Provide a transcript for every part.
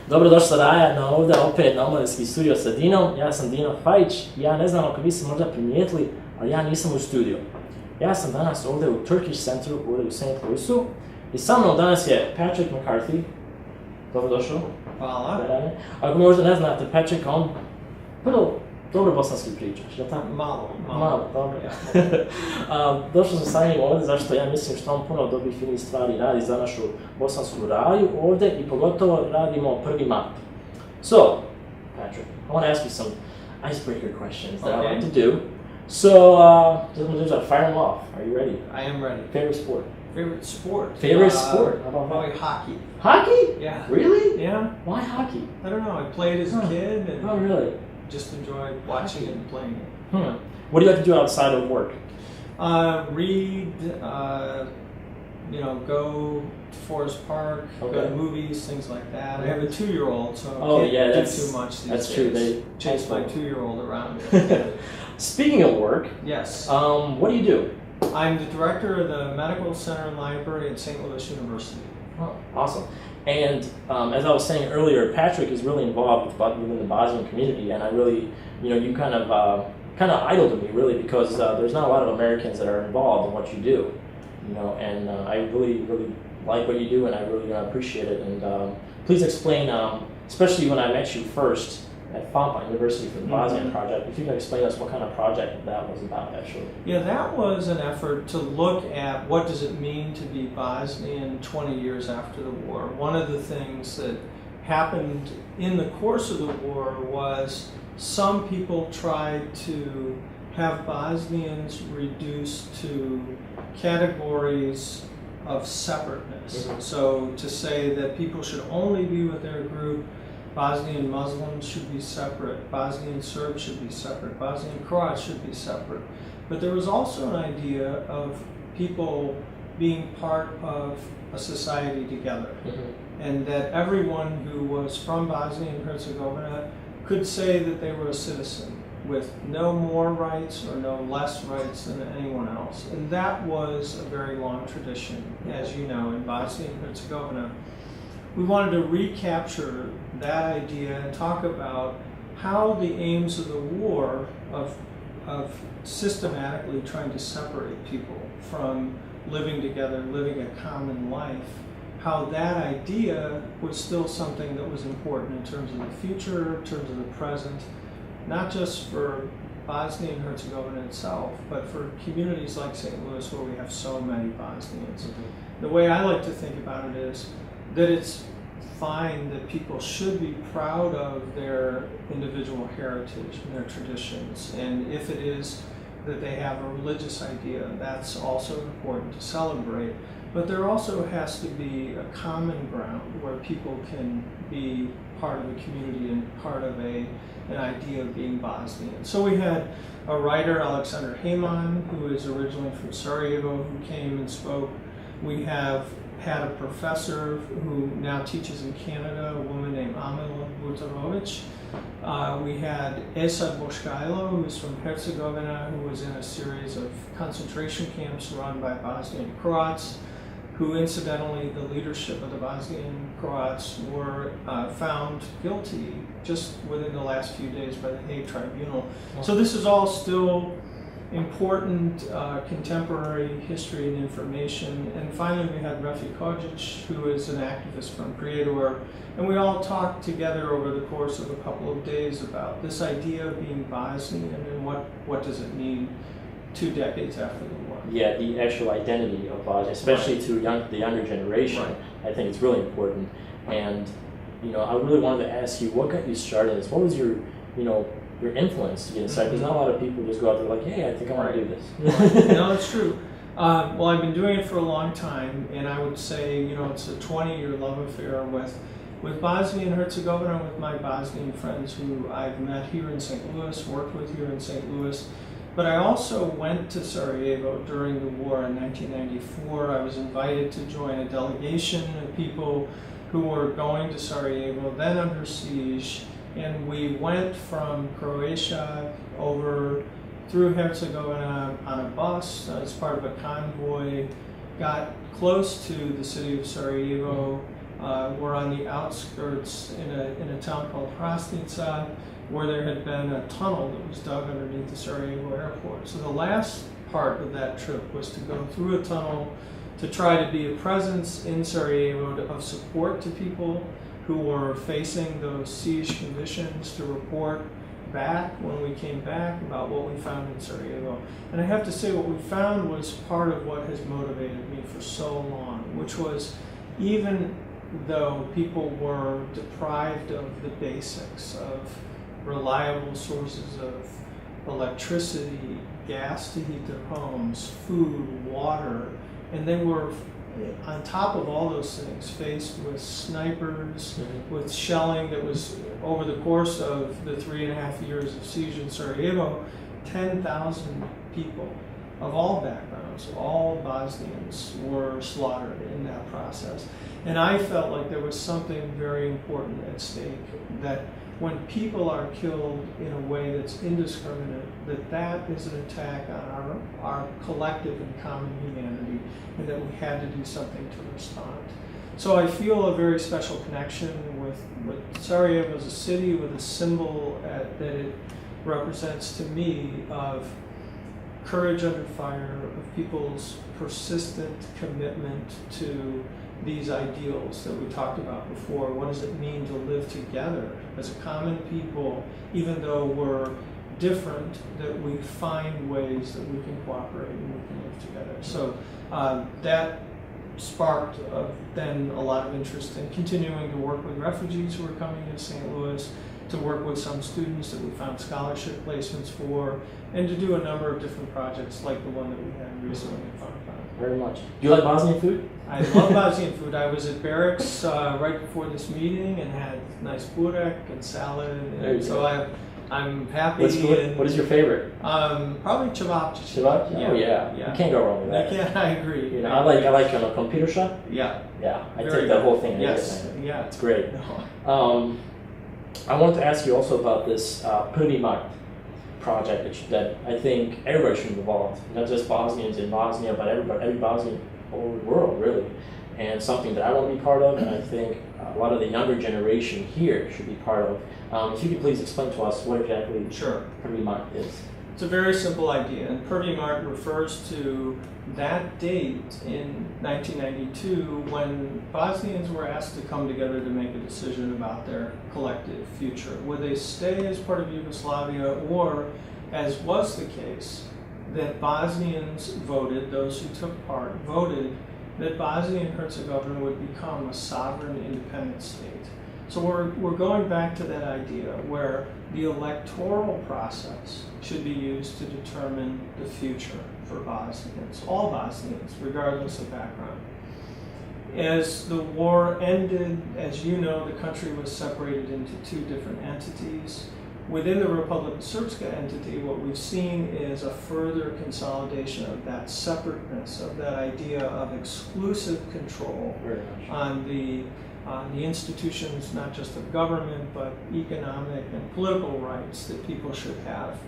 Dobrodošla Raja ovdje opet na omladinski studio sa Dinom. Ja sam Dino Fajic. Ja ne znam ako vi se možda primijetili, ali ja nisam u studiju. Ja sam danas ovdje u Turkish Centru ovdje u St. Louisu i sa mnom danas je Patrick McCarthy. Dobrodošao. Hvala. Ako možda ne znate Patrick, on prvo dobro bosanski pričaš, je li tako? Malo, dobro. Došao sam sa njim ovdje zašto ja mislim što on puno dobrih finih stvari radi za našu bosansku raju ovdje i pogotovo radimo prvi map. So, Patrick, I want to ask you some icebreaker questions that I like to do. So, just fire them off. Are you ready? I am ready. Favorite sport? Favorite sport? Favorite sport? How about probably hockey. Hockey? Yeah. Really? Yeah. Why hockey? I don't know. I played as a kid and oh, really? just enjoyed watching it and playing it. What do you like to do outside of work? Read, go to Forest Park, go to movies, things like that. I have a 2-year-old, so I can't do too much these days. That's true. They chase my 2-year-old around. Speaking of work, yes. What do you do? I'm the director of the Medical Center and Library at St. Louis University. Oh, awesome. And as I was saying earlier, Patrick is really involved within the Bosnian community, and I really, you kind of idol to me really because there's not a lot of Americans that are involved in what you do, and I really like what you do, and I really appreciate it. And please explain, especially when I met you first at Fampa University for the Bosnian project, if you can explain us what kind of project that was about, actually. Yeah, that was an effort to look at what does it mean to be Bosnian 20 years after the war. One of the things that happened in the course of the war was some people tried to have Bosnians reduced to categories of separateness. So to say that people should only be with their group, Bosnian Muslims should be separate, Bosnian Serbs should be separate, Bosnian Croats should be separate. But there was also an idea of people being part of a society together. And that everyone who was from Bosnia and Herzegovina could say that they were a citizen with no more rights or no less rights than anyone else. And that was a very long tradition, as you know, in Bosnia and Herzegovina. We wanted to recapture that idea and talk about how the aims of the war of systematically trying to separate people from living together, living a common life, how that idea was still something that was important in terms of the future, in terms of the present, not just for Bosnia and Herzegovina itself, but for communities like St. Louis where we have so many Bosnians. The way I like to think about it is that it's fine that people should be proud of their individual heritage and their traditions, and if it is that they have a religious idea, that's also important to celebrate. But there also has to be a common ground where people can be part of a community and part of an idea of being Bosnian. So we had a writer, Alexander Heyman, who is originally from Sarajevo, who came and spoke. We have had a professor who now teaches in Canada, a woman named Amila Butarovic. We had Esad Boškajlo, who is from Herzegovina, who was in a series of concentration camps run by Bosnian Croats, who incidentally, the leadership of the Bosnian Croats were found guilty just within the last few days by the Hague Tribunal. So this is all still important contemporary history and information. And finally we had Refi Kojic, who is an activist from Prijedor, and we all talked together over the course of a couple of days about this idea of being Bosnian and what does it mean 2 decades after the war. Yeah, the actual identity of Bosnia, especially to the younger generation, I think it's really important. And I really wanted to ask you, what got you started in this? What was your influence to get inside? Because not a lot of people just go out there like, hey, I think I want to do this. No, it's true. Well, I've been doing it for a long time, and I would say, it's a 20-year love affair with Bosnia and Herzegovina, with my Bosnian friends who I've met here in St. Louis, worked with here in St. Louis. But I also went to Sarajevo during the war in 1994. I was invited to join a delegation of people who were going to Sarajevo, then under siege, and we went from Croatia over through Herzegovina on a bus as part of a convoy, got close to the city of Sarajevo, were on the outskirts in a town called Hrasnica, where there had been a tunnel that was dug underneath the Sarajevo airport. So the last part of that trip was to go through a tunnel to try to be a presence in Sarajevo of support to people who were facing those siege conditions, to report back when we came back about what we found in Sarajevo. And I have to say, what we found was part of what has motivated me for so long, which was, even though people were deprived of the basics of reliable sources of electricity, gas to heat their homes, food, water, and they were, on top of all those things, faced with snipers, with shelling that was, over the course of the 3.5 years of siege in Sarajevo, 10,000 people of all backgrounds, all Bosnians, were slaughtered in that process. And I felt like there was something very important at stake, that when people are killed in a way that's indiscriminate, that is an attack on our collective and common humanity, and that we had to do something to respond. So I feel a very special connection with Sarajevo as a city, with a symbol that it represents to me of courage under fire, of people's persistent commitment to these ideals that we talked about before. What does it mean to live together as a common people, even though we're different, that we find ways that we can cooperate and we can live together. So that sparked then a lot of interest in continuing to work with refugees who are coming to St. Louis, to work with some students that we found scholarship placements for, and to do a number of different projects like the one that we had recently in Farmtown. Very much. Do you like Bosnian food? I love Bosnian food. I was at barracks right before this meeting and had nice burek and salad, and so I'm happy. What is your favorite? Probably cevapcici. Cevapcici? Yeah. Oh yeah. You can't go wrong with that. I agree. You know, I like computer shop. Yeah. Yeah. I take that whole thing. Yes. Yeah. It's great. I want to ask you also about this Prvi Mart project that I think everybody should be involved. Not just Bosnians in Bosnia, but every Bosnian all over the world, really. And something that I want to be part of, and I think a lot of the younger generation here should be part of. If you could please explain to us what exactly Prvi Mart is. It's a very simple idea, and Prvi Mart refers to that date in 1992 when Bosnians were asked to come together to make a decision about their collective future. Would they stay as part of Yugoslavia, or, as was the case, that Bosnians voted, those who took part voted, that Bosnia and Herzegovina would become a sovereign, independent state. So we're going back to that idea where the electoral process should be used to determine the future for Bosnians, all Bosnians, regardless of background. As the war ended, as you know, the country was separated into two different entities. Within the Republika Srpska entity, what we've seen is a further consolidation of that separateness, of that idea of exclusive control on the institutions, not just of government, but economic and political rights that people should have.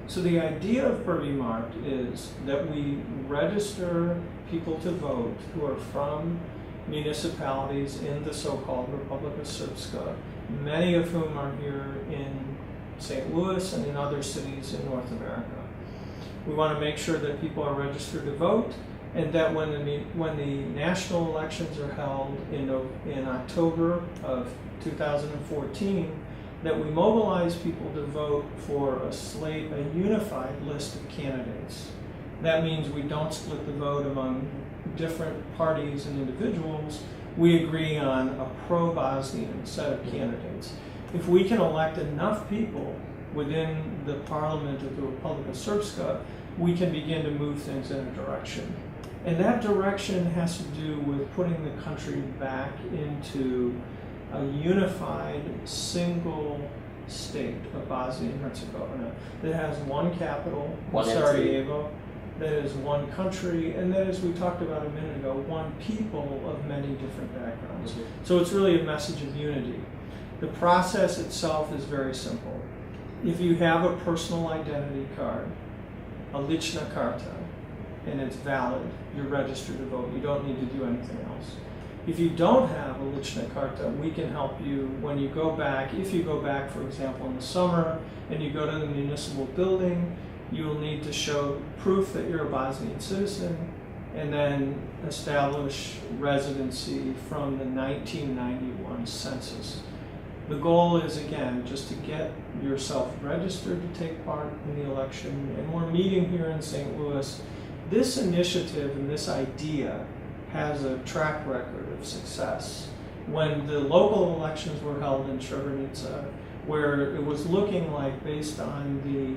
So the idea of Prvi Mart is that we register people to vote who are from municipalities in the so-called Republika Srpska, many of whom are here in St. Louis and in other cities in North America. We want to make sure that people are registered to vote, and that when the national elections are held in October of 2014, that we mobilize people to vote for a unified list of candidates. That means we don't split the vote among different parties and individuals. We agree on a pro-Bosnian set of candidates. If we can elect enough people within the parliament of the Republika Srpska, we can begin to move things in a direction. And that direction has to do with putting the country back into a unified, single state of Bosnia and Herzegovina that has one capital, Sarajevo, that is one country, and that, as we talked about a minute ago, one people of many different backgrounds. So it's really a message of unity. The process itself is very simple. If you have a personal identity card, a lichna karta, and it's valid, you're registered to vote. You don't need to do anything else. If you don't have a lična karta, we can help you when you go back. If you go back, for example, in the summer and you go to the municipal building, you will need to show proof that you're a Bosnian citizen and then establish residency from the 1991 census. The goal is, again, just to get yourself registered to take part in the election, and we're meeting here in St. Louis. This initiative and this idea has a track record of success. When the local elections were held in Srebrenica, where it was looking like, based on the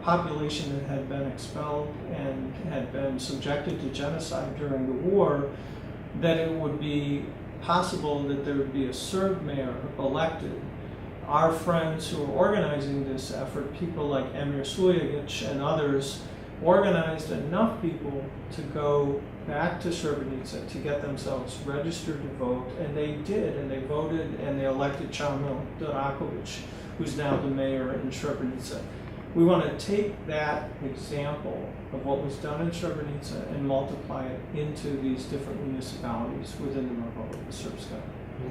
population that had been expelled and had been subjected to genocide during the war, that it would be possible that there would be a Serb mayor elected. Our friends who are organizing this effort, people like Emir Sujevic and others, organized enough people to go back to Srebrenica to get themselves registered to vote, and they did, and they voted, and they elected Chamil Durakovic, who's now the mayor in Srebrenica. We want to take that example of what was done in Srebrenica and multiply it into these different municipalities within the Republic of Srpska.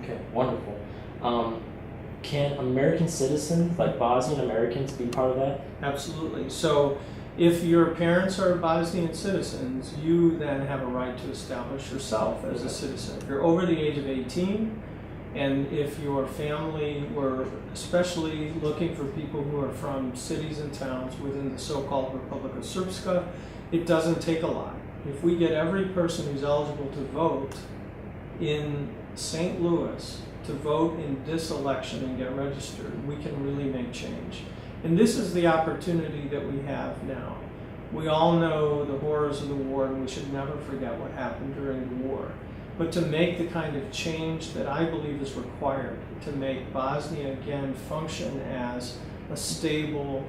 Okay, wonderful. Can American citizens, like Bosnian Americans, be part of that? Absolutely. So if your parents are Bosnian citizens, you then have a right to establish yourself as a citizen. If you're over the age of 18, and if your family were especially looking for people who are from cities and towns within the so-called Republic of Srpska, it doesn't take a lot. If we get every person who's eligible to vote in St. Louis to vote in this election and get registered, we can really make change. And this is the opportunity that we have now. We all know the horrors of the war, and we should never forget what happened during the war. But to make the kind of change that I believe is required to make Bosnia again function as a stable,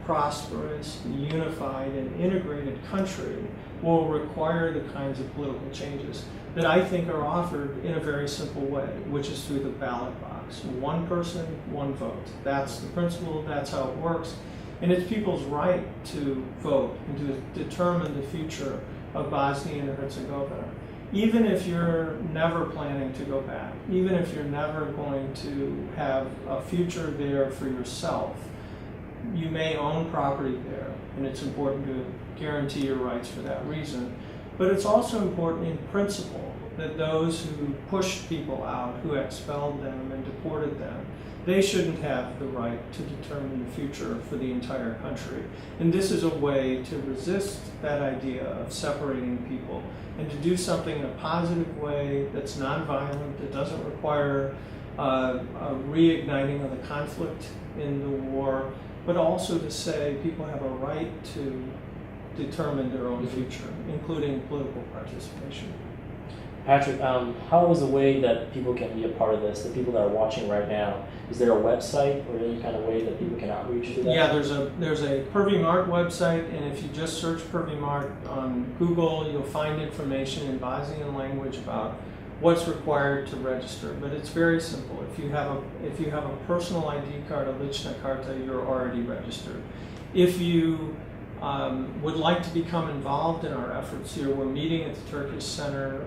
prosperous, unified, and integrated country will require the kinds of political changes that I think are offered in a very simple way, which is through the ballot box. One person, one vote. That's the principle, that's how it works. And it's people's right to vote and to determine the future of Bosnia and Herzegovina. Even if you're never planning to go back, even if you're never going to have a future there for yourself, you may own property there, and it's important to guarantee your rights for that reason. But it's also important in principle that those who pushed people out, who expelled them and deported them, they shouldn't have the right to determine the future for the entire country. And this is a way to resist that idea of separating people and to do something in a positive way that's nonviolent, that doesn't require a reigniting of the conflict in the war, but also to say people have a right to determine their own future, including political participation. Patrick, how is the way that people can be a part of this, the people that are watching right now? Is there a website or any kind of way that people can outreach to that? Yeah, there's a Prvi Mart website, and if you just search Prvi Mart on Google, you'll find information in Bosnian language about what's required to register. But it's very simple. If you have a personal ID card, a lična karta, you're already registered. If you would like to become involved in our efforts here, we're meeting at the Turkish Center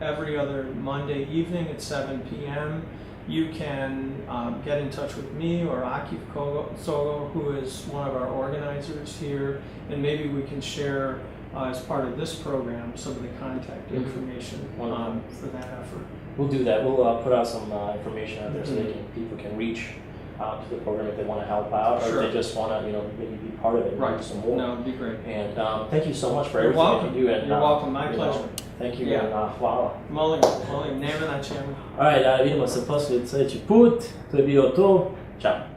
every other Monday evening at 7 p.m. You can get in touch with me or Akif Sogo, who is one of our organizers here, and maybe we can share as part of this program some of the contact information for that effort. We'll do that. We'll put out some information out there so people can reach out to the program if they want to help out, or if they just want to, maybe be part of it and do some more. No, it'd be great. And thank you so much for everything that you do. And, You're welcome. My pleasure. Thank you. And hvala. Molim, nema na čemu. Alright, vidimo se poslije sljedeći put. To je bio to. Ćao.